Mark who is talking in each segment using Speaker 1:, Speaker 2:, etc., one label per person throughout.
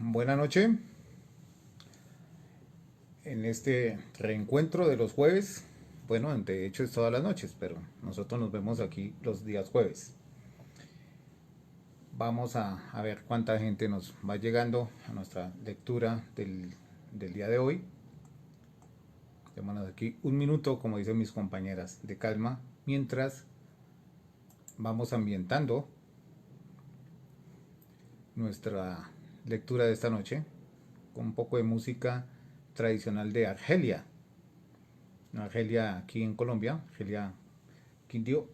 Speaker 1: Buena noche en este reencuentro de los jueves. Bueno, de hecho es todas las noches, pero nosotros nos vemos aquí los días jueves. Vamos a ver cuánta gente nos va llegando a nuestra lectura del día de hoy. Démonos aquí un minuto, como dicen mis compañeras, de calma, mientras vamos ambientando nuestra lectura de esta noche con un poco de música tradicional de Argelia. Argelia aquí en Colombia, Argelia Quindío,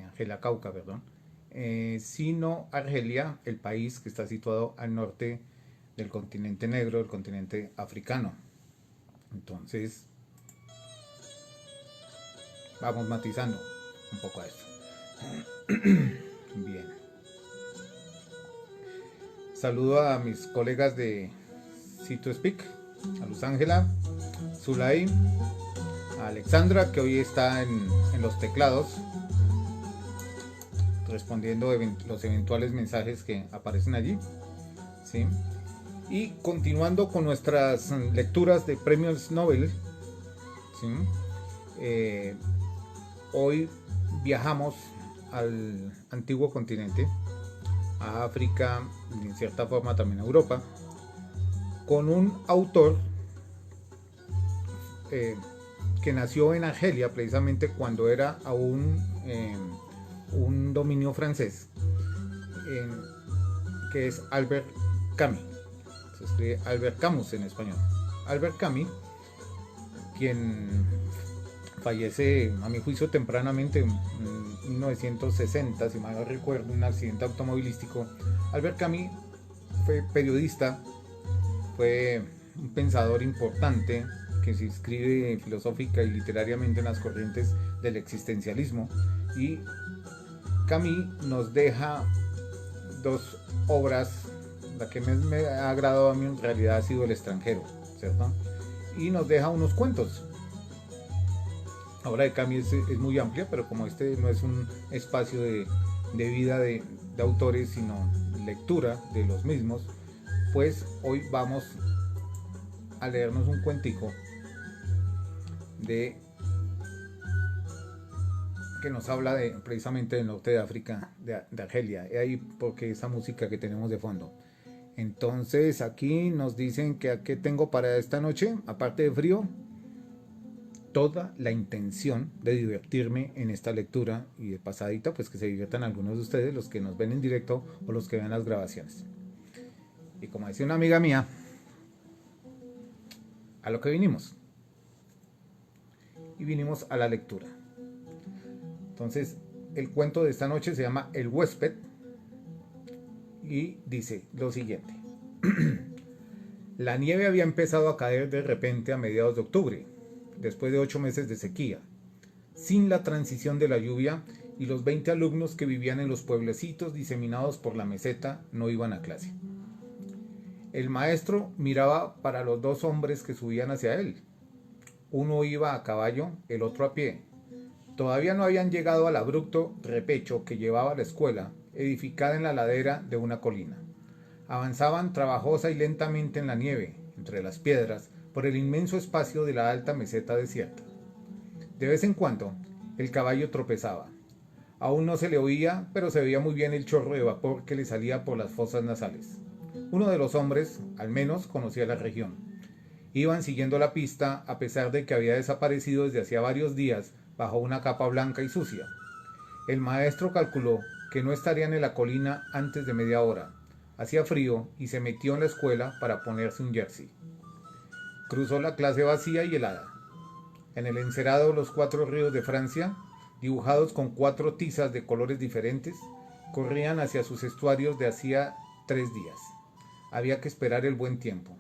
Speaker 1: Argelia Cauca, perdón, sino Argelia, el país que está situado al norte del continente negro, del continente africano. Entonces, vamos matizando un poco a esto. Bien. Saludo a mis colegas de Cito Speak, a Luz Ángela, Zulay, a Alexandra, que hoy está en los teclados, respondiendo los eventuales mensajes que aparecen allí. ¿Sí? Y continuando con nuestras lecturas de premios Nobel, ¿sí? Hoy viajamos al antiguo continente, a África y en cierta forma también a Europa, con un autor que nació en Argelia precisamente cuando era aún un dominio francés, que es Albert Camus. Se escribe Albert Camus en español. Albert Camus, quien fallece a mi juicio tempranamente en 1960, si mal no recuerdo, un accidente automovilístico. Albert Camus fue periodista, fue un pensador importante que se inscribe filosófica y literariamente en las corrientes del existencialismo, y Camus nos deja dos obras. La que me ha agradado a mí en realidad ha sido El extranjero, ¿cierto? Y nos deja unos cuentos. La obra de Camus es muy amplia, pero como este no es un espacio de vida de autores, sino lectura de los mismos, pues hoy vamos a leernos un cuentico que nos habla precisamente del norte de África, de Argelia. Y ahí porque esa música que tenemos de fondo. Entonces aquí nos dicen que ¿qué tengo para esta noche? Aparte de frío, toda la intención de divertirme en esta lectura, y de pasadita pues que se diviertan algunos de ustedes, los que nos ven en directo o los que ven las grabaciones. Y como decía una amiga mía, a lo que vinimos. Y vinimos a la lectura. Entonces el cuento de esta noche se llama El huésped y dice lo siguiente. La nieve había empezado a caer de repente a mediados de octubre, después de 8 meses de sequía, sin la transición de la lluvia, y los 20 alumnos que vivían en los pueblecitos diseminados por la meseta no iban a clase. El maestro miraba para los dos hombres que subían hacia él. Uno iba a caballo, el otro a pie. Todavía no habían llegado al abrupto repecho que llevaba a la escuela, edificada en la ladera de una colina. Avanzaban trabajosa y lentamente en la nieve, entre las piedras, por el inmenso espacio de la alta meseta desierta. De vez en cuando, el caballo tropezaba. Aún no se le oía, pero se veía muy bien el chorro de vapor que le salía por las fosas nasales. Uno de los hombres, al menos, conocía la región. Iban siguiendo la pista, a pesar de que había desaparecido desde hacía varios días bajo una capa blanca y sucia. El maestro calculó que no estarían en la colina antes de media hora. Hacía frío y se metió en la escuela para ponerse un jersey. Cruzó la clase vacía y helada. En el encerado los 4 ríos de Francia, dibujados con 4 tizas de colores diferentes, corrían hacia sus estuarios de hacía 3 días. Había que esperar el buen tiempo.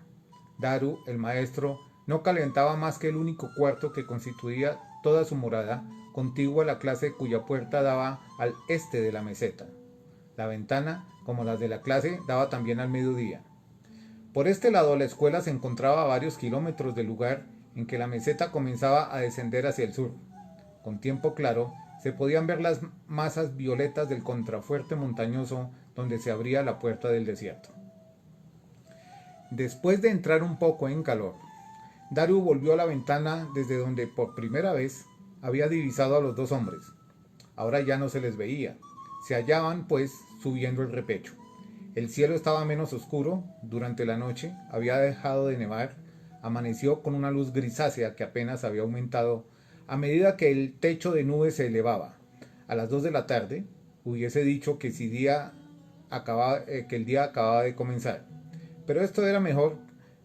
Speaker 1: Daru, el maestro, no calentaba más que el único cuarto que constituía toda su morada, contigua a la clase cuya puerta daba al este de la meseta. La ventana, como las de la clase, daba también al mediodía. Por este lado la escuela se encontraba a varios kilómetros del lugar en que la meseta comenzaba a descender hacia el sur. Con tiempo claro se podían ver las masas violetas del contrafuerte montañoso donde se abría la puerta del desierto. Después de entrar un poco en calor, Daru volvió a la ventana desde donde por primera vez había divisado a los dos hombres. Ahora ya no se les veía. Se hallaban, pues, subiendo el repecho. El cielo estaba menos oscuro durante la noche, había dejado de nevar, amaneció con una luz grisácea que apenas había aumentado a medida que el techo de nubes se elevaba. A las 2 de la tarde hubiese dicho que, que el día acababa de comenzar. Pero esto era mejor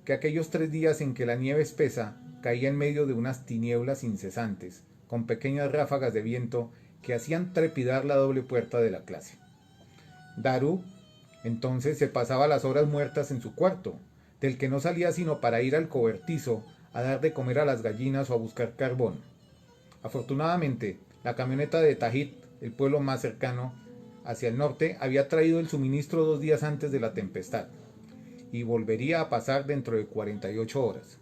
Speaker 1: que aquellos 3 días en que la nieve espesa caía en medio de unas tinieblas incesantes, con pequeñas ráfagas de viento que hacían trepidar la doble puerta de la clase. Daru entonces se pasaba las horas muertas en su cuarto, del que no salía sino para ir al cobertizo a dar de comer a las gallinas o a buscar carbón. Afortunadamente, la camioneta de Tajit, el pueblo más cercano hacia el norte, había traído el suministro 2 días antes de la tempestad y volvería a pasar dentro de 48 horas.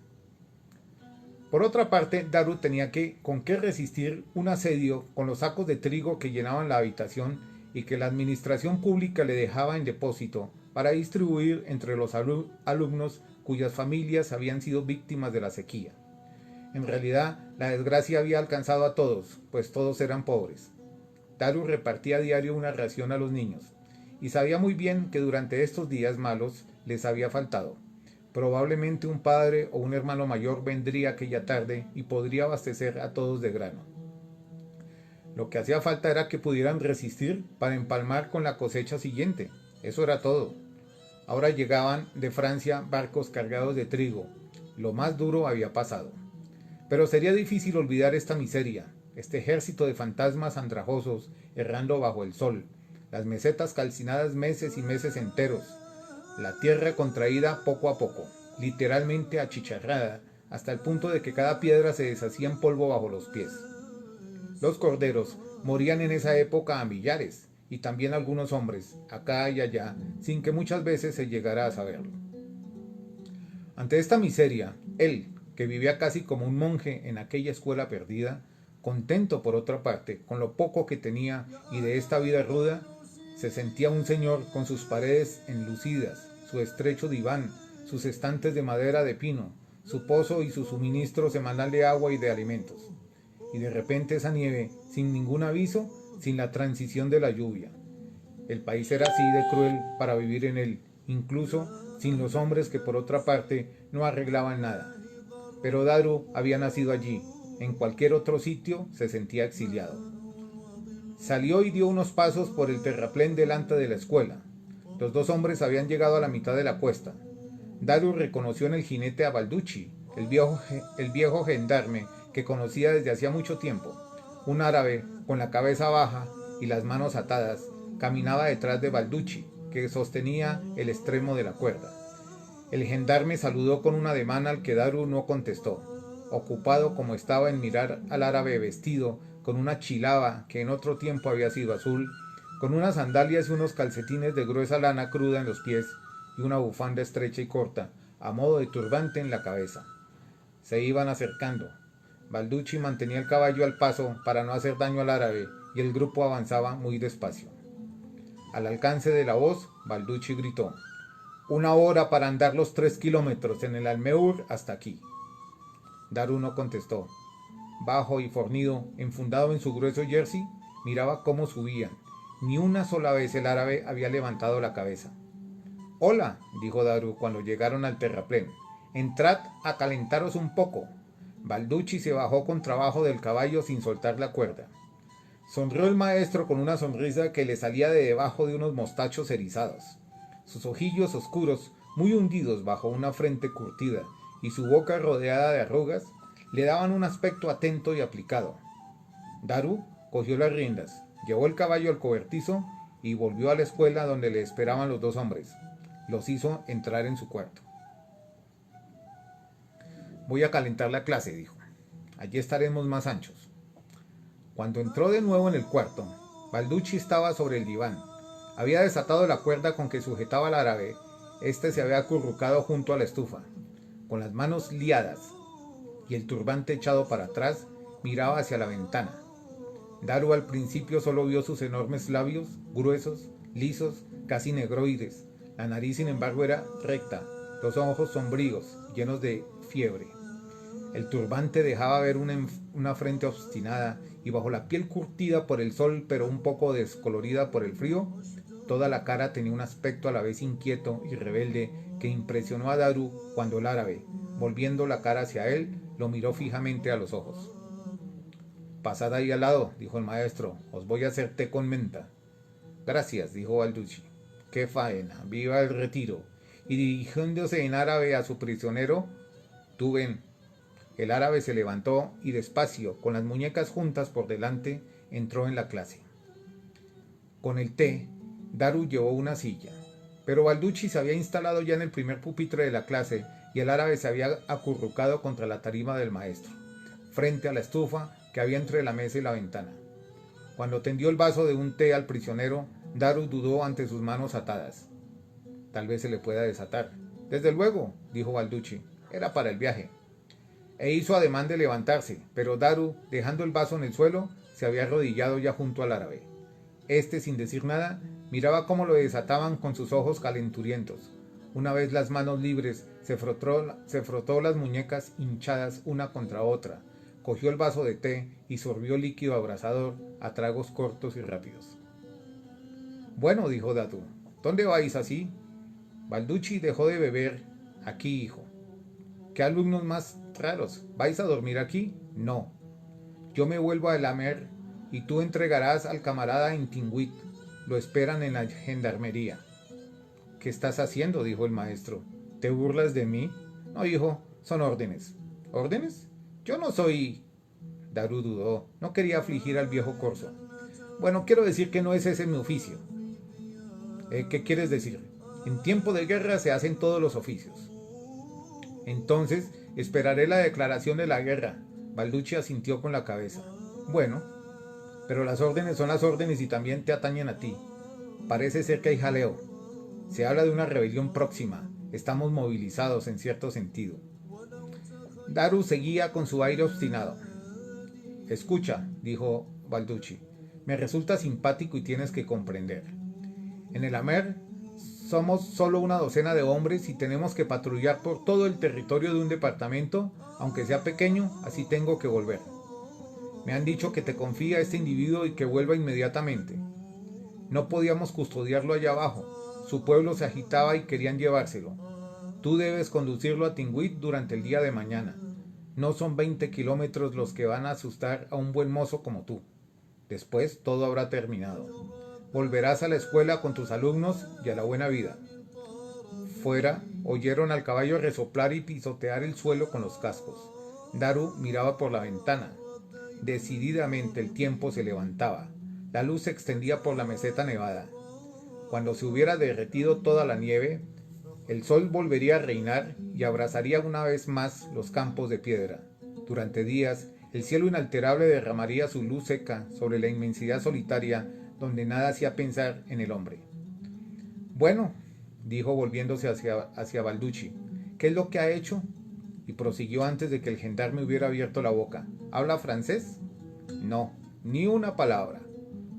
Speaker 1: Por otra parte, Daru tenía con qué resistir un asedio con los sacos de trigo que llenaban la habitación y que la administración pública le dejaba en depósito para distribuir entre los alumnos cuyas familias habían sido víctimas de la sequía. En realidad, la desgracia había alcanzado a todos, pues todos eran pobres. Daru repartía a diario una ración a los niños, y sabía muy bien que durante estos días malos les había faltado. Probablemente un padre o un hermano mayor vendría aquella tarde y podría abastecer a todos de grano. Lo que hacía falta era que pudieran resistir para empalmar con la cosecha siguiente. Eso era todo. Ahora llegaban de Francia barcos cargados de trigo. Lo más duro había pasado. Pero sería difícil olvidar esta miseria, este ejército de fantasmas andrajosos errando bajo el sol, las mesetas calcinadas meses y meses enteros, la tierra contraída poco a poco, literalmente achicharrada, hasta el punto de que cada piedra se deshacía en polvo bajo los pies. Los corderos morían en esa época a millares, y también algunos hombres, acá y allá, sin que muchas veces se llegara a saberlo. Ante esta miseria, él, que vivía casi como un monje en aquella escuela perdida, contento por otra parte con lo poco que tenía y de esta vida ruda, se sentía un señor con sus paredes enlucidas, su estrecho diván, sus estantes de madera de pino, su pozo y su suministro semanal de agua y de alimentos. Y de repente esa nieve, sin ningún aviso, sin la transición de la lluvia. El país era así de cruel para vivir en él, incluso sin los hombres que por otra parte no arreglaban nada. Pero Daru había nacido allí, en cualquier otro sitio se sentía exiliado. Salió y dio unos pasos por el terraplén delante de la escuela. Los dos hombres habían llegado a la mitad de la cuesta. Daru reconoció en el jinete a Balducci, el viejo gendarme que conocía desde hacía mucho tiempo. Un árabe, con la cabeza baja y las manos atadas, caminaba detrás de Balducci, que sostenía el extremo de la cuerda. El gendarme saludó con un ademán al que Daru no contestó, ocupado como estaba en mirar al árabe vestido con una chilaba que en otro tiempo había sido azul, con unas sandalias y unos calcetines de gruesa lana cruda en los pies y una bufanda estrecha y corta, a modo de turbante en la cabeza. Se iban acercando. Balducci mantenía el caballo al paso para no hacer daño al árabe y el grupo avanzaba muy despacio. Al alcance de la voz, Balducci gritó: «1 hora para andar los 3 kilómetros en el Almeur hasta aquí». Daru no contestó. Bajo y fornido, enfundado en su grueso jersey, miraba cómo subían. Ni una sola vez el árabe había levantado la cabeza. «Hola», dijo Daru cuando llegaron al terraplén. «Entrad a calentaros un poco». Balducci se bajó con trabajo del caballo sin soltar la cuerda. Sonrió el maestro con una sonrisa que le salía de debajo de unos mostachos erizados. Sus ojillos oscuros, muy hundidos bajo una frente curtida, y su boca rodeada de arrugas, le daban un aspecto atento y aplicado. Daru cogió las riendas, llevó el caballo al cobertizo y volvió a la escuela donde le esperaban los dos hombres. Los hizo entrar en su cuarto. «Voy a calentar la clase», dijo. «Allí estaremos más anchos». Cuando entró de nuevo en el cuarto, Balducci estaba sobre el diván. Había desatado la cuerda con que sujetaba al árabe. Este se había acurrucado junto a la estufa, con las manos liadas y el turbante echado para atrás, miraba hacia la ventana. Daru al principio solo vio sus enormes labios, gruesos, lisos, casi negroides. La nariz, sin embargo, era recta, los ojos sombríos, llenos de fiebre. El turbante dejaba ver una frente obstinada y bajo la piel curtida por el sol pero un poco descolorida por el frío, toda la cara tenía un aspecto a la vez inquieto y rebelde que impresionó a Daru cuando el árabe, volviendo la cara hacia él, lo miró fijamente a los ojos. «Pasad ahí al lado», dijo el maestro, «os voy a hacer té con menta». «Gracias», dijo Balducci. «Qué faena, viva el retiro». Y dirigiéndose en árabe a su prisionero, «Tú ven». El árabe se levantó y despacio, con las muñecas juntas por delante, entró en la clase. Con el té, Daru llevó una silla, pero Balducci se había instalado ya en el primer pupitre de la clase y el árabe se había acurrucado contra la tarima del maestro, frente a la estufa que había entre la mesa y la ventana. Cuando tendió el vaso de un té al prisionero, Daru dudó ante sus manos atadas. «Tal vez se le pueda desatar». «Desde luego», dijo Balducci, «era para el viaje». E hizo ademán de levantarse, pero Daru, dejando el vaso en el suelo, se había arrodillado ya junto al árabe. Este, sin decir nada, miraba cómo lo desataban con sus ojos calenturientos. Una vez las manos libres, se frotó las muñecas hinchadas una contra otra, cogió el vaso de té y sorbió líquido abrasador a tragos cortos y rápidos. «Bueno», dijo Daru, «¿dónde vais así?» Balducci dejó de beber. «Aquí, hijo». «¿Qué alumnos más raros? ¿Vais a dormir aquí?» «No. Yo me vuelvo a El Amer y tú entregarás al camarada en Tingüit. Lo esperan en la gendarmería». «¿Qué estás haciendo?», dijo el maestro. «¿Te burlas de mí?» «No, hijo, son órdenes». «¿Órdenes? Yo no soy...». Daru dudó. No quería afligir al viejo corso. «Bueno, quiero decir que no es ese mi oficio». «¿Qué quieres decir?» «En tiempo de guerra se hacen todos los oficios». «Entonces esperaré la declaración de la guerra». Balducci asintió con la cabeza. «Bueno, pero las órdenes son las órdenes y también te atañen a ti. Parece ser que hay jaleo. Se habla de una rebelión próxima. Estamos movilizados en cierto sentido». Daru seguía con su aire obstinado. «Escucha», dijo Balducci, «me resulta simpático y tienes que comprender. En el Amer somos solo una docena de hombres y tenemos que patrullar por todo el territorio de un departamento, aunque sea pequeño, así tengo que volver. Me han dicho que te confía este individuo y que vuelva inmediatamente. No podíamos custodiarlo allá abajo. Su pueblo se agitaba y querían llevárselo. Tú debes conducirlo a Tingüit durante el día de mañana. No son 20 kilómetros los que van a asustar a un buen mozo como tú. Después todo habrá terminado. Volverás a la escuela con tus alumnos y a la buena vida». Fuera, oyeron al caballo resoplar y pisotear el suelo con los cascos. Daru miraba por la ventana. Decididamente el tiempo se levantaba. La luz se extendía por la meseta nevada. Cuando se hubiera derretido toda la nieve, el sol volvería a reinar y abrazaría una vez más los campos de piedra. Durante días, el cielo inalterable derramaría su luz seca sobre la inmensidad solitaria donde nada hacía pensar en el hombre. «Bueno», dijo volviéndose hacia Balducci, «¿qué es lo que ha hecho?». Y prosiguió antes de que el gendarme hubiera abierto la boca. «¿Habla francés?». «No, ni una palabra.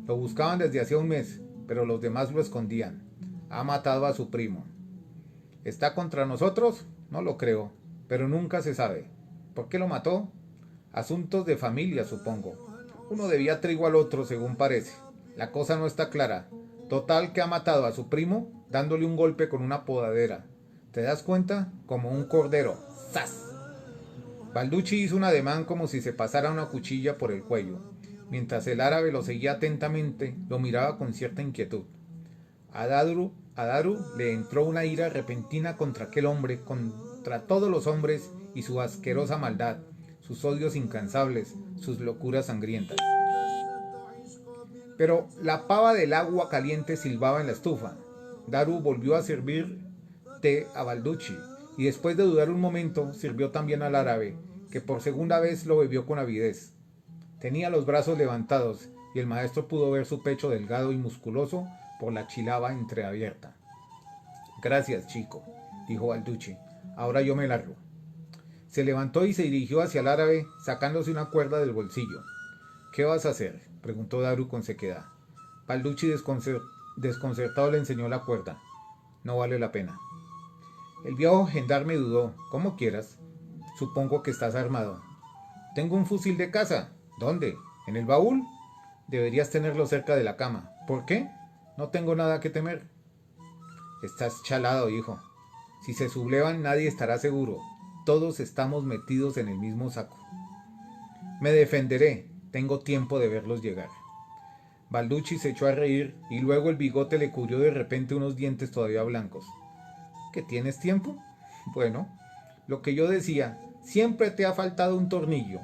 Speaker 1: Lo buscaban desde hacía un mes, pero los demás lo escondían. Ha matado a su primo». «¿Está contra nosotros?». «No lo creo, pero nunca se sabe». «¿Por qué lo mató?». «Asuntos de familia, supongo. Uno debía trigo al otro, según parece. La cosa no está clara. Total que ha matado a su primo dándole un golpe con una podadera. ¿Te das cuenta? Como un cordero. ¡Zas!». Balducci hizo un ademán como si se pasara una cuchilla por el cuello. Mientras el árabe lo seguía atentamente, lo miraba con cierta inquietud. A Daru le entró una ira repentina contra aquel hombre, contra todos los hombres y su asquerosa maldad, sus odios incansables, sus locuras sangrientas. Pero la pava del agua caliente silbaba en la estufa. Daru volvió a servir té a Balducci y después de dudar un momento sirvió también al árabe, que por segunda vez lo bebió con avidez. Tenía los brazos levantados y el maestro pudo ver su pecho delgado y musculoso por la chilaba entreabierta. «Gracias, chico», dijo Balducci. «Ahora yo me largo». Se levantó y se dirigió hacia el árabe, sacándose una cuerda del bolsillo. «¿Qué vas a hacer?», preguntó Daru con sequedad. Balducci desconcertado le enseñó la cuerda. «No vale la pena». El viejo gendarme dudó. «Como quieras. Supongo que estás armado». «Tengo un fusil de caza». «¿Dónde? ¿En el baúl?» «Deberías tenerlo cerca de la cama». «¿Por qué?» «No tengo nada que temer». «Estás chalado, hijo. Si se sublevan nadie estará seguro. Todos estamos metidos en el mismo saco». «Me defenderé. Tengo tiempo de verlos llegar». Balducci se echó a reír y luego el bigote le cubrió de repente unos dientes todavía blancos. ¿Que tienes tiempo? Bueno, lo que yo decía, siempre te ha faltado un tornillo.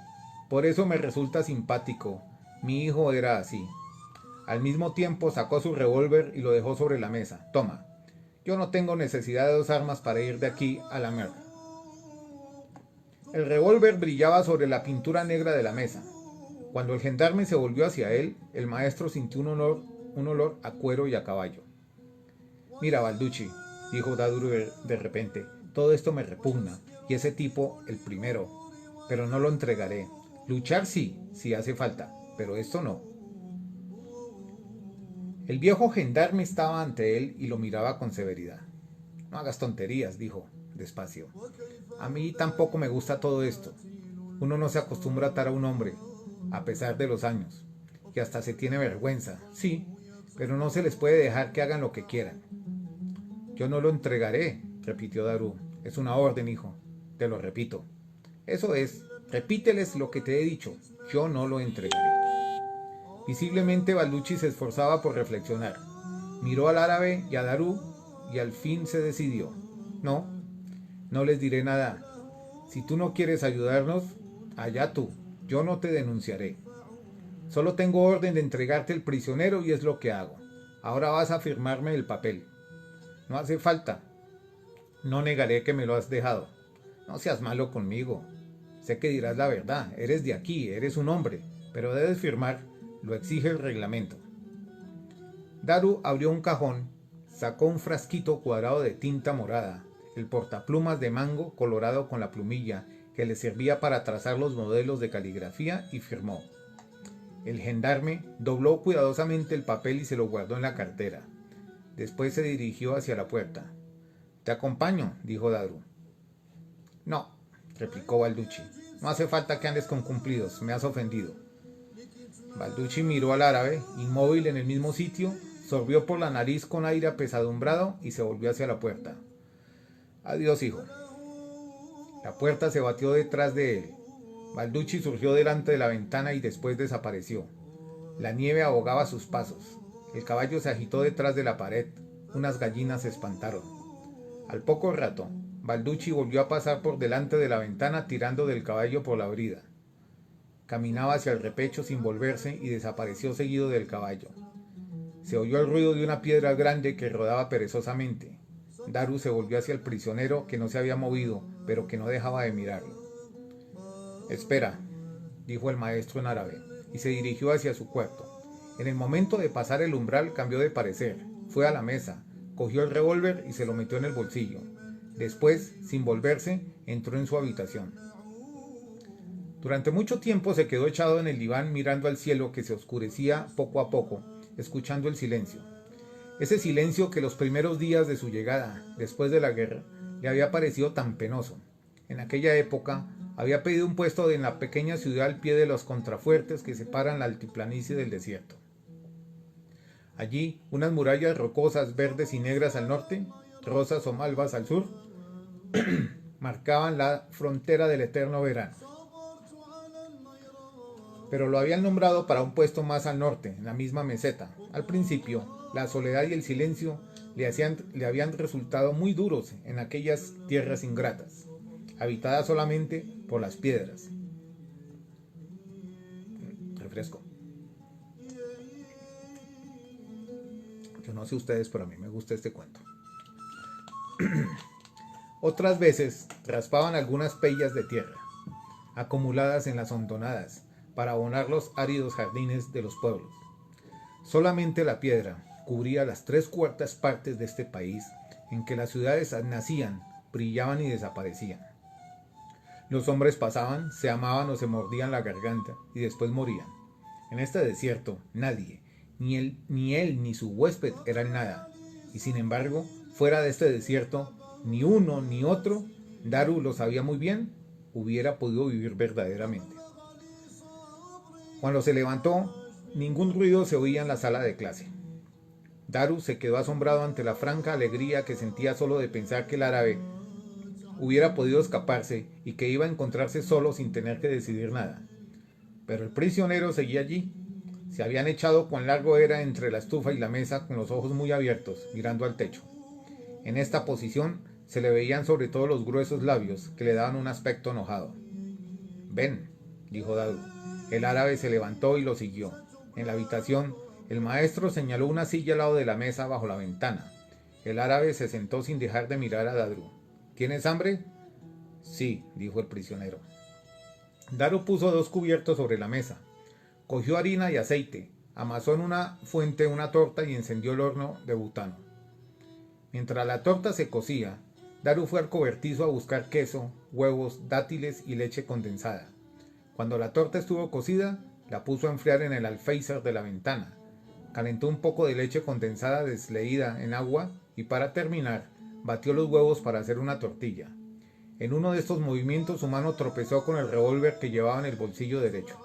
Speaker 1: Por eso me resulta simpático. Mi hijo era así. Al mismo tiempo sacó su revólver y lo dejó sobre la mesa. «Toma, yo no tengo necesidad de 2 armas para ir de aquí a la mer». El revólver brillaba sobre la pintura negra de la mesa. Cuando el gendarme se volvió hacia él, el maestro sintió un olor a cuero y a caballo. «Mira, Balducci», dijo Daru de repente, «todo esto me repugna, y ese tipo el primero, pero no lo entregaré. Luchar sí, si hace falta, pero esto no». El viejo gendarme estaba ante él y lo miraba con severidad. «No hagas tonterías», dijo, despacio. «A mí tampoco me gusta todo esto. Uno no se acostumbra a atar a un hombre, a pesar de los años, y hasta se tiene vergüenza, sí, pero no se les puede dejar que hagan lo que quieran». «Yo no lo entregaré», repitió Daru. «Es una orden, hijo. Te lo repito». «Eso es. Repíteles lo que te he dicho. Yo no lo entregaré». Visiblemente Balducci se esforzaba por reflexionar. Miró al árabe y a Daru y al fin se decidió. «No, no les diré nada. Si tú no quieres ayudarnos, allá tú. Yo no te denunciaré. Solo tengo orden de entregarte el prisionero y es lo que hago. Ahora vas a firmarme el papel». «No hace falta. No negaré que me lo has dejado. No seas malo conmigo. Sé que dirás la verdad. Eres de aquí, eres un hombre, pero debes firmar. Lo exige el reglamento». Daru abrió un cajón, sacó un frasquito cuadrado de tinta morada, el portaplumas de mango colorado con la plumilla que le servía para trazar los modelos de caligrafía y firmó. El gendarme dobló cuidadosamente el papel y se lo guardó en la cartera. Después se dirigió hacia la puerta. «Te acompaño», dijo Daru. «No», replicó Balducci. «No hace falta que andes con cumplidos, me has ofendido». Balducci miró al árabe, inmóvil en el mismo sitio, sorbió por la nariz con aire apesadumbrado y se volvió hacia la puerta. «Adiós, hijo». La puerta se batió detrás de él. Balducci surgió delante de la ventana y después desapareció. La nieve ahogaba sus pasos. El caballo se agitó detrás de la pared. Unas gallinas se espantaron. Al poco rato, Balducci volvió a pasar por delante de la ventana tirando del caballo por la brida. Caminaba hacia el repecho sin volverse y desapareció seguido del caballo. Se oyó el ruido de una piedra grande que rodaba perezosamente. Daru se volvió hacia el prisionero que no se había movido, pero que no dejaba de mirarlo. «Espera», dijo el maestro en árabe, y se dirigió hacia su cuarto. En el momento de pasar el umbral cambió de parecer. Fue a la mesa, cogió el revólver y se lo metió en el bolsillo. Después, sin volverse, entró en su habitación. Durante mucho tiempo se quedó echado en el diván mirando al cielo que se oscurecía poco a poco, escuchando el silencio. Ese silencio que los primeros días de su llegada, después de la guerra, le había parecido tan penoso. En aquella época había pedido un puesto en la pequeña ciudad al pie de los contrafuertes que separan la altiplanicie del desierto. Allí, unas murallas rocosas verdes y negras al norte, rosas o malvas al sur, marcaban la frontera del eterno verano. Pero lo habían nombrado para un puesto más al norte, en la misma meseta. Al principio, la soledad y el silencio le habían resultado muy duros en aquellas tierras ingratas, habitadas solamente por las piedras. Refresco. Yo no sé ustedes, pero a mí me gusta este cuento. Otras veces raspaban algunas pellas de tierra, acumuladas en las hondonadas, para abonar los áridos jardines de los pueblos. Solamente la piedra cubría las 3/4 partes de este país en que las ciudades nacían, brillaban y desaparecían. Los hombres pasaban, se amaban o se mordían la garganta y después morían. En este desierto nadie, ni él ni su huésped eran nada, y sin embargo, fuera de este desierto, ni uno ni otro, Daru lo sabía muy bien, hubiera podido vivir verdaderamente. Cuando se levantó, ningún ruido se oía en la sala de clase. Daru se quedó asombrado ante la franca alegría que sentía solo de pensar que el árabe hubiera podido escaparse y que iba a encontrarse solo sin tener que decidir nada. Pero el prisionero seguía allí. Se habían echado cuán largo era entre la estufa y la mesa con los ojos muy abiertos, mirando al techo. En esta posición se le veían sobre todo los gruesos labios que le daban un aspecto enojado. «Ven», dijo Daru. El árabe se levantó y lo siguió. En la habitación, el maestro señaló una silla al lado de la mesa bajo la ventana. El árabe se sentó sin dejar de mirar a Daru. «¿Tienes hambre?» «Sí», dijo el prisionero. Daru puso 2 cubiertos sobre la mesa. Cogió harina y aceite, amasó en una fuente una torta y encendió el horno de butano. Mientras la torta se cocía, Daru fue al cobertizo a buscar queso, huevos, dátiles y leche condensada. Cuando la torta estuvo cocida, la puso a enfriar en el alféizar de la ventana. Calentó un poco de leche condensada desleída en agua y para terminar, batió los huevos para hacer una tortilla. En uno de estos movimientos su mano tropezó con el revólver que llevaba en el bolsillo derecho.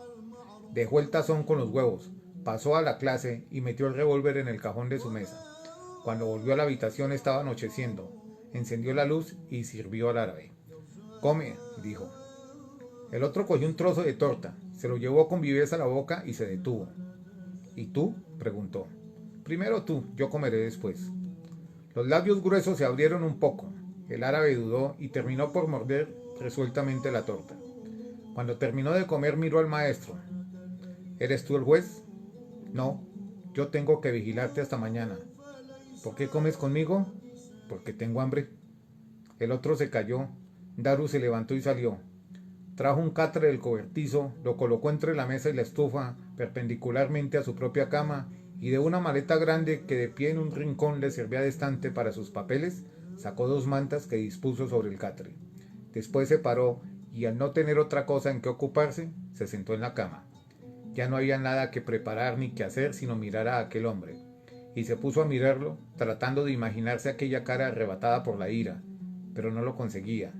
Speaker 1: Dejó el tazón con los huevos, pasó a la clase y metió el revólver en el cajón de su mesa. Cuando volvió a la habitación estaba anocheciendo. Encendió la luz y sirvió al árabe. «Come», dijo. El otro cogió un trozo de torta, se lo llevó con viveza a la boca y se detuvo. «¿Y tú?», preguntó. «Primero tú, yo comeré después». Los labios gruesos se abrieron un poco. El árabe dudó y terminó por morder resueltamente la torta. Cuando terminó de comer miró al maestro. «¿Eres tú el juez?» «No, yo tengo que vigilarte hasta mañana». «¿Por qué comes conmigo?» «Porque tengo hambre». El otro se calló. Daru se levantó y salió. Trajo un catre del cobertizo, lo colocó entre la mesa y la estufa, perpendicularmente a su propia cama, y de una maleta grande que de pie en un rincón le servía de estante para sus papeles, sacó 2 mantas que dispuso sobre el catre. Después se paró y al no tener otra cosa en que ocuparse, se sentó en la cama. Ya no había nada que preparar ni que hacer sino mirar a aquel hombre, y se puso a mirarlo, tratando de imaginarse aquella cara arrebatada por la ira, pero no lo conseguía.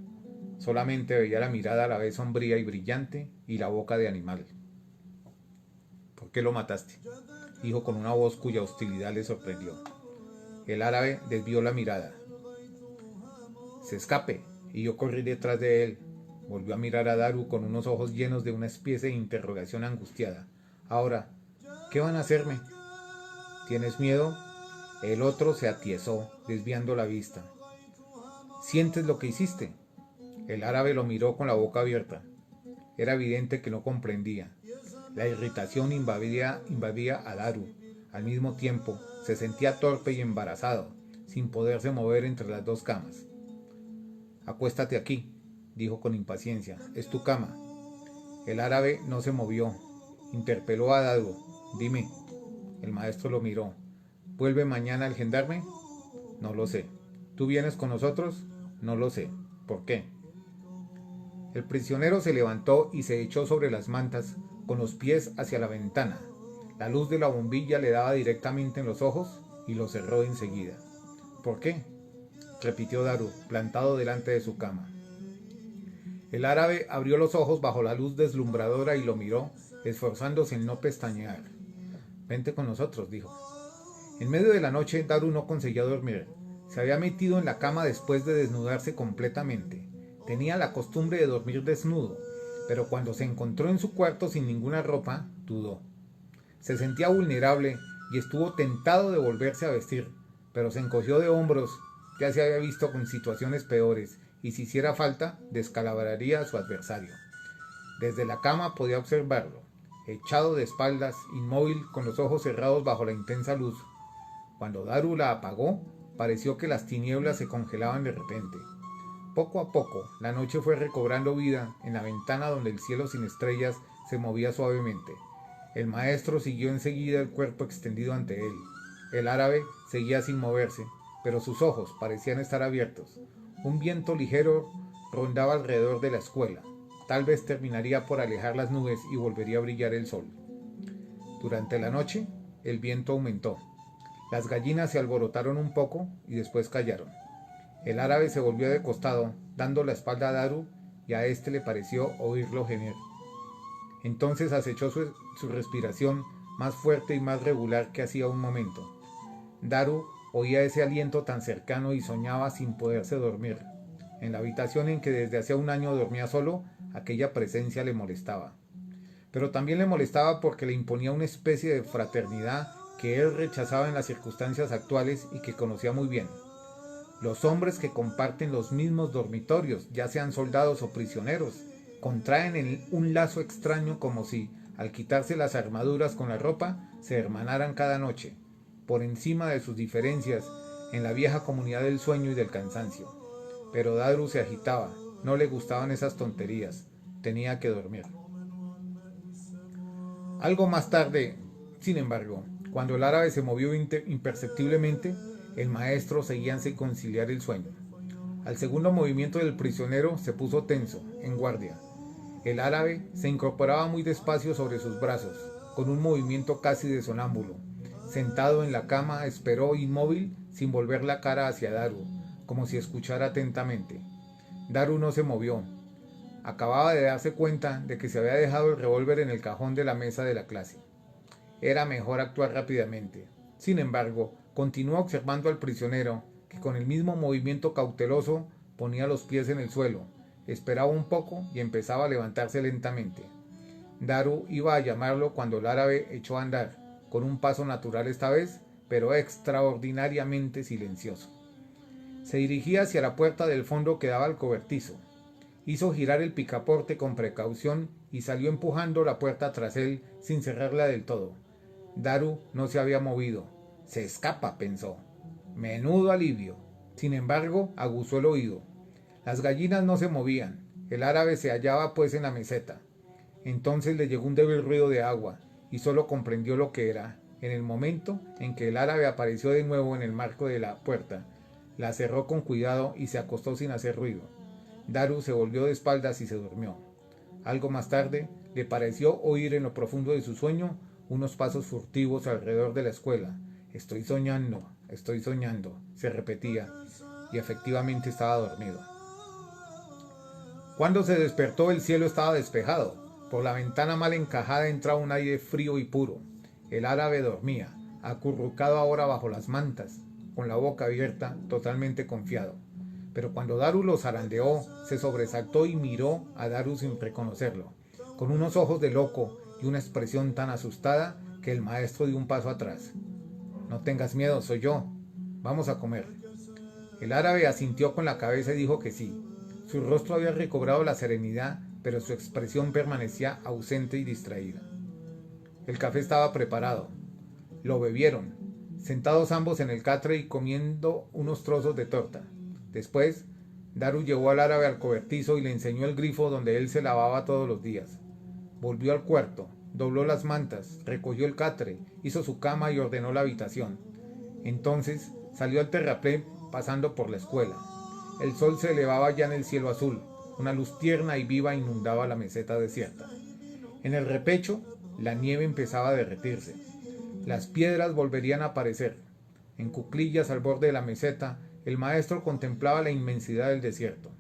Speaker 1: Solamente veía la mirada a la vez sombría y brillante y la boca de animal. «¿Por qué lo mataste?», dijo con una voz cuya hostilidad le sorprendió. El árabe desvió la mirada. «Se escape», y yo corrí detrás de él. Volvió a mirar a Daru con unos ojos llenos de una especie de interrogación angustiada. «Ahora, ¿qué van a hacerme?» «¿Tienes miedo?». El otro se atiezó, desviando la vista. «¿Sientes lo que hiciste?». El árabe lo miró con la boca abierta. Era evidente que no comprendía. La irritación invadía a Daru. Al mismo tiempo, se sentía torpe y embarazado, sin poderse mover entre las 2 camas. «Acuéstate aquí», dijo con impaciencia. «Es tu cama». El árabe no se movió. Interpeló a Daru. «Dime». El maestro lo miró. «¿Vuelve mañana el gendarme?». «No lo sé». «¿Tú vienes con nosotros?». «No lo sé». «¿Por qué?». El prisionero se levantó y se echó sobre las mantas, con los pies hacia la ventana. La luz de la bombilla le daba directamente en los ojos y lo cerró enseguida. «¿Por qué?», repitió Daru, plantado delante de su cama. El árabe abrió los ojos bajo la luz deslumbradora y lo miró, esforzándose en no pestañear. «Vente con nosotros», dijo. En medio de la noche Daru no conseguía dormir. Se había metido en la cama después de desnudarse completamente. Tenía la costumbre de dormir desnudo, pero cuando se encontró en su cuarto sin ninguna ropa, dudó. Se sentía vulnerable y estuvo tentado de volverse a vestir, pero se encogió de hombros. Ya se había visto con situaciones peores y si hiciera falta, descalabraría a su adversario. Desde la cama podía observarlo, echado de espaldas, inmóvil, con los ojos cerrados bajo la intensa luz. Cuando Daru la apagó, pareció que las tinieblas se congelaban de repente. Poco a poco, la noche fue recobrando vida en la ventana donde el cielo sin estrellas se movía suavemente. El maestro siguió enseguida el cuerpo extendido ante él. El árabe seguía sin moverse, pero sus ojos parecían estar abiertos. Un viento ligero rondaba alrededor de la escuela. Tal vez terminaría por alejar las nubes y volvería a brillar el sol. Durante la noche, el viento aumentó. Las gallinas se alborotaron un poco y después callaron. El árabe se volvió de costado, dando la espalda a Daru, y a éste le pareció oírlo gemir. Entonces acechó su respiración más fuerte y más regular que hacía un momento. Daru oía ese aliento tan cercano y soñaba sin poderse dormir. En la habitación en que desde hacía un año dormía solo, aquella presencia le molestaba. Pero también le molestaba porque le imponía una especie de fraternidad que él rechazaba en las circunstancias actuales y que conocía muy bien. Los hombres que comparten los mismos dormitorios, ya sean soldados o prisioneros, contraen un lazo extraño como si, al quitarse las armaduras con la ropa, se hermanaran cada noche, por encima de sus diferencias, en la vieja comunidad del sueño y del cansancio. Pero Daru se agitaba, no le gustaban esas tonterías, tenía que dormir. Algo más tarde, sin embargo, cuando el árabe se movió imperceptiblemente, el maestro seguía sin conciliar el sueño. Al segundo movimiento del prisionero se puso tenso, en guardia. El árabe se incorporaba muy despacio sobre sus brazos, con un movimiento casi de sonámbulo. Sentado en la cama, esperó inmóvil, sin volver la cara hacia Daru, como si escuchara atentamente. Daru no se movió. Acababa de darse cuenta de que se había dejado el revólver en el cajón de la mesa de la clase. Era mejor actuar rápidamente. Sin embargo, continuó observando al prisionero, que con el mismo movimiento cauteloso ponía los pies en el suelo, esperaba un poco y empezaba a levantarse lentamente. Daru iba a llamarlo cuando el árabe echó a andar, con un paso natural esta vez, pero extraordinariamente silencioso. Se dirigía hacia la puerta del fondo que daba al cobertizo. Hizo girar el picaporte con precaución y salió empujando la puerta tras él sin cerrarla del todo. Daru no se había movido. Se escapa, pensó. Menudo alivio. Sin embargo, aguzó el oído. Las gallinas no se movían. El árabe se hallaba pues en la meseta. Entonces le llegó un débil ruido de agua y solo comprendió lo que era. En el momento en que el árabe apareció de nuevo en el marco de la puerta, la cerró con cuidado y se acostó sin hacer ruido. Daru se volvió de espaldas y se durmió. Algo más tarde, le pareció oír en lo profundo de su sueño unos pasos furtivos alrededor de la escuela. Estoy soñando, se repetía, y efectivamente estaba dormido. Cuando se despertó, el cielo estaba despejado. Por la ventana mal encajada entraba un aire frío y puro. El árabe dormía, acurrucado ahora bajo las mantas, con la boca abierta, totalmente confiado. Pero cuando Daru lo zarandeó, se sobresaltó y miró a Daru sin reconocerlo, con unos ojos de loco y una expresión tan asustada que el maestro dio un paso atrás. No tengas miedo, soy yo. Vamos a comer. El árabe asintió con la cabeza y dijo que sí. Su rostro había recobrado la serenidad, pero su expresión permanecía ausente y distraída. El café estaba preparado. Lo bebieron, sentados ambos en el catre y comiendo unos trozos de torta. Después, Daru llevó al árabe al cobertizo y le enseñó el grifo donde él se lavaba todos los días. Volvió al cuarto, dobló las mantas, recogió el catre, hizo su cama y ordenó la habitación. Entonces salió al terraplén pasando por la escuela. El sol se elevaba ya en el cielo azul, una luz tierna y viva inundaba la meseta desierta. En el repecho, la nieve empezaba a derretirse. Las piedras volverían a aparecer. En cuclillas al borde de la meseta, el maestro contemplaba la inmensidad del desierto.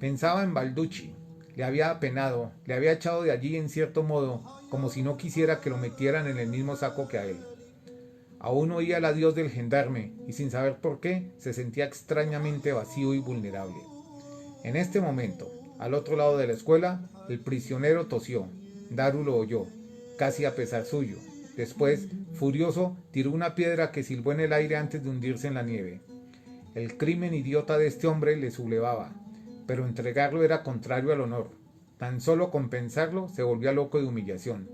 Speaker 1: Pensaba en Balducci. Le había apenado, le había echado de allí en cierto modo, como si no quisiera que lo metieran en el mismo saco que a él. Aún oía el adiós del gendarme, y sin saber por qué, se sentía extrañamente vacío y vulnerable. En este momento, al otro lado de la escuela, el prisionero tosió. Daru lo oyó, casi a pesar suyo. Después, furioso, tiró una piedra que silbó en el aire antes de hundirse en la nieve. El crimen idiota de este hombre le sublevaba, pero entregarlo era contrario al honor. Tan solo con pensarlo se volvía loco de humillación,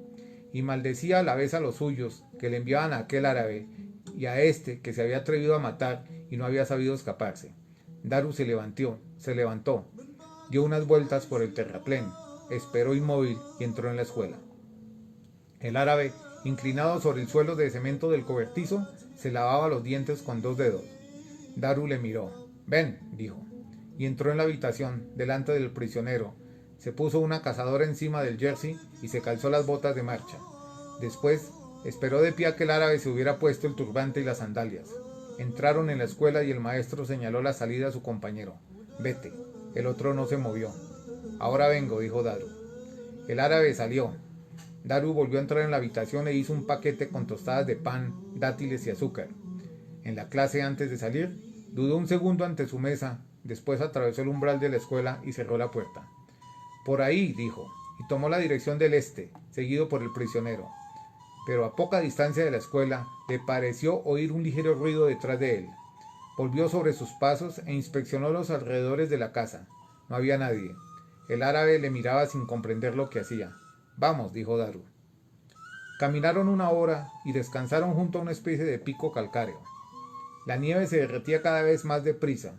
Speaker 1: y maldecía a la vez a los suyos que le enviaban a aquel árabe y a este que se había atrevido a matar y no había sabido escaparse. Daru se levantó, dio unas vueltas por el terraplén, esperó inmóvil y entró en la escuela. El árabe, inclinado sobre el suelo de cemento del cobertizo, se lavaba los dientes con 2 dedos. Daru le miró. «Ven», dijo, y entró en la habitación, delante del prisionero. Se puso una cazadora encima del jersey y se calzó las botas de marcha. Después, esperó de pie a que el árabe se hubiera puesto el turbante y las sandalias. Entraron en la escuela y el maestro señaló la salida a su compañero. Vete. El otro no se movió. Ahora vengo, dijo Daru. El árabe salió. Daru volvió a entrar en la habitación e hizo un paquete con tostadas de pan, dátiles y azúcar. En la clase, antes de salir, dudó un segundo ante su mesa, después atravesó el umbral de la escuela y cerró la puerta. Por ahí, dijo, y tomó la dirección del este, seguido por el prisionero. Pero a poca distancia de la escuela le pareció oír un ligero ruido detrás de él. Volvió sobre sus pasos e inspeccionó los alrededores de la casa. No había nadie. El árabe le miraba sin comprender lo que hacía. Vamos, dijo Daru. Caminaron una hora y descansaron junto a una especie de pico calcáreo. La nieve se derretía cada vez más deprisa.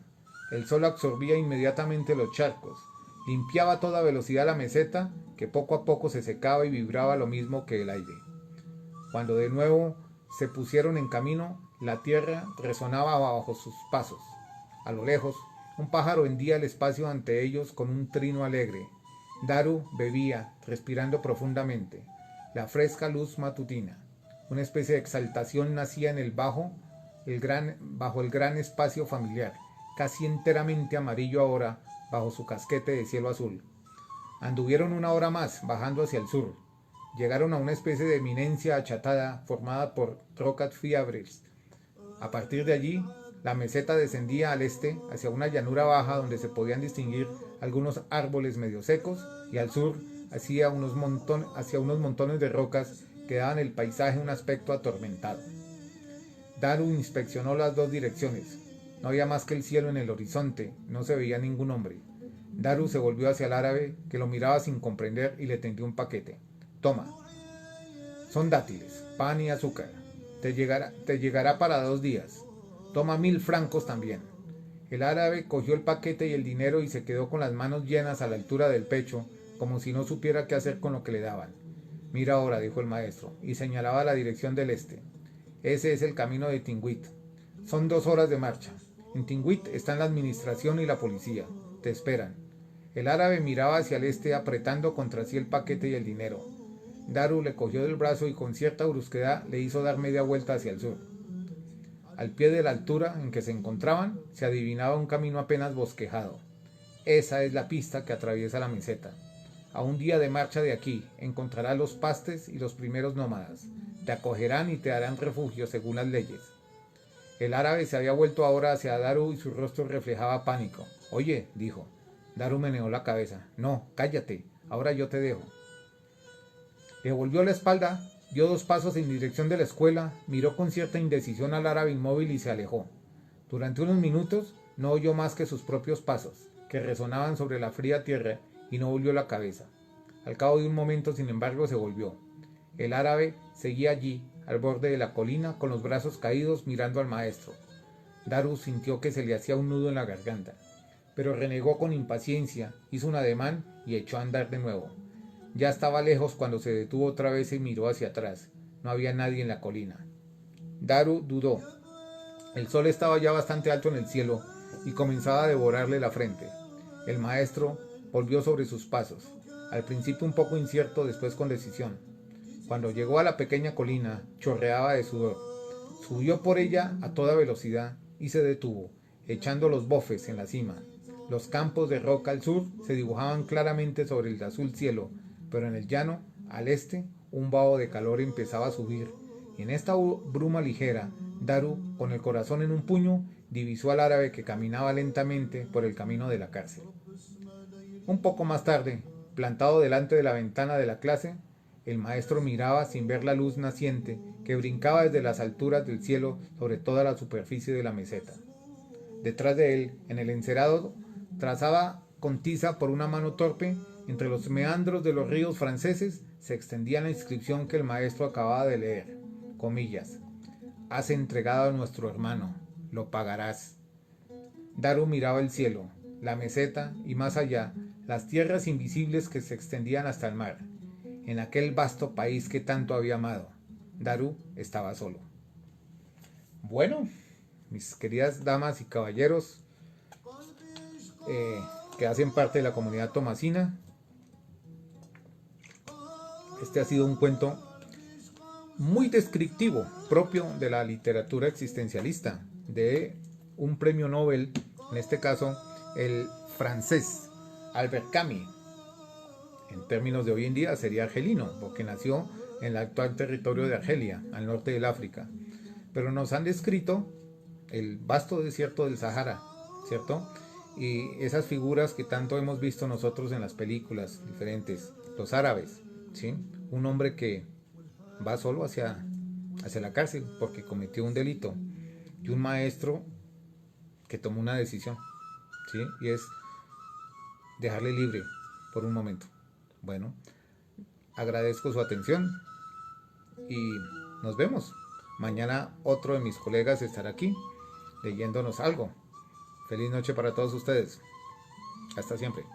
Speaker 1: El sol absorbía inmediatamente los charcos, limpiaba a toda velocidad la meseta, que poco a poco se secaba y vibraba lo mismo que el aire. Cuando de nuevo se pusieron en camino, la tierra resonaba bajo sus pasos. A lo lejos, un pájaro hendía el espacio ante ellos con un trino alegre. Daru bebía, respirando profundamente, la fresca luz matutina. Una especie de exaltación nacía en el bajo el gran espacio familiar, casi enteramente amarillo ahora, bajo su casquete de cielo azul. Anduvieron una hora más, bajando hacia el sur. Llegaron a una especie de eminencia achatada formada por rocas fiabres. A partir de allí, la meseta descendía al este hacia una llanura baja donde se podían distinguir algunos árboles medio secos y al sur hacia unos montones de rocas que daban al paisaje un aspecto atormentado. Daru inspeccionó las dos direcciones. No había más que el cielo en el horizonte, no se veía ningún hombre. Daru se volvió hacia el árabe, que lo miraba sin comprender y le tendió un paquete. Toma. Son dátiles, pan y azúcar. Te llegará para 2 días. Toma 1000 francos también. El árabe cogió el paquete y el dinero y se quedó con las manos llenas a la altura del pecho, como si no supiera qué hacer con lo que le daban. Mira ahora, dijo el maestro, y señalaba la dirección del este. Ese es el camino de Tingüit. Son 2 horas de marcha. En Tingüit están la administración y la policía. Te esperan. El árabe miraba hacia el este apretando contra sí el paquete y el dinero. Daru le cogió del brazo y con cierta brusquedad le hizo dar media vuelta hacia el sur. Al pie de la altura en que se encontraban se adivinaba un camino apenas bosquejado. Esa es la pista que atraviesa la meseta. A un día de marcha de aquí encontrarás los pastes y los primeros nómadas. Te acogerán y te darán refugio según las leyes. El árabe se había vuelto ahora hacia Daru y su rostro reflejaba pánico. Oye, dijo. Daru meneó la cabeza. No, cállate, ahora yo te dejo. Le volvió la espalda, dio 2 pasos en dirección de la escuela, miró con cierta indecisión al árabe inmóvil y se alejó. Durante unos minutos no oyó más que sus propios pasos, que resonaban sobre la fría tierra, y no volvió la cabeza. Al cabo de un momento, sin embargo, se volvió. El árabe seguía allí, al borde de la colina, con los brazos caídos, mirando al maestro. Daru sintió que se le hacía un nudo en la garganta, pero renegó con impaciencia, hizo un ademán y echó a andar de nuevo. Ya estaba lejos cuando se detuvo otra vez y miró hacia atrás. No había nadie en la colina. Daru dudó. El sol estaba ya bastante alto en el cielo y comenzaba a devorarle la frente. El maestro volvió sobre sus pasos, al principio un poco incierto, después con decisión. Cuando llegó a la pequeña colina, chorreaba de sudor. Subió por ella a toda velocidad y se detuvo, echando los bofes en la cima. Los campos de roca al sur se dibujaban claramente sobre el azul cielo, pero en el llano, al este, un vaho de calor empezaba a subir. Y en esta bruma ligera, Daru, con el corazón en un puño, divisó al árabe que caminaba lentamente por el camino de la cárcel. Un poco más tarde, plantado delante de la ventana de la clase, el maestro miraba sin ver la luz naciente que brincaba desde las alturas del cielo sobre toda la superficie de la meseta. Detrás de él, en el encerado, trazaba con tiza por una mano torpe, entre los meandros de los ríos franceses, se extendía la inscripción que el maestro acababa de leer. Comillas. Has entregado a nuestro hermano, lo pagarás. Daru miraba el cielo, la meseta y más allá, las tierras invisibles que se extendían hasta el mar. En aquel vasto país que tanto había amado, Daru estaba solo. Bueno, mis queridas damas y caballeros que hacen parte de la comunidad tomasina, este ha sido un cuento muy descriptivo, propio de la literatura existencialista, de un premio Nobel, en este caso el francés Albert Camus. En términos de hoy en día sería argelino, porque nació en el actual territorio de Argelia, al norte del África. Pero nos han descrito el vasto desierto del Sahara, ¿cierto? Y esas figuras que tanto hemos visto nosotros en las películas diferentes, los árabes, ¿sí? Un hombre que va solo hacia la cárcel porque cometió un delito, y un maestro que tomó una decisión, ¿sí? Y es dejarle libre por un momento. Bueno, agradezco su atención y nos vemos. Mañana otro de mis colegas estará aquí leyéndonos algo. Feliz noche para todos ustedes. Hasta siempre.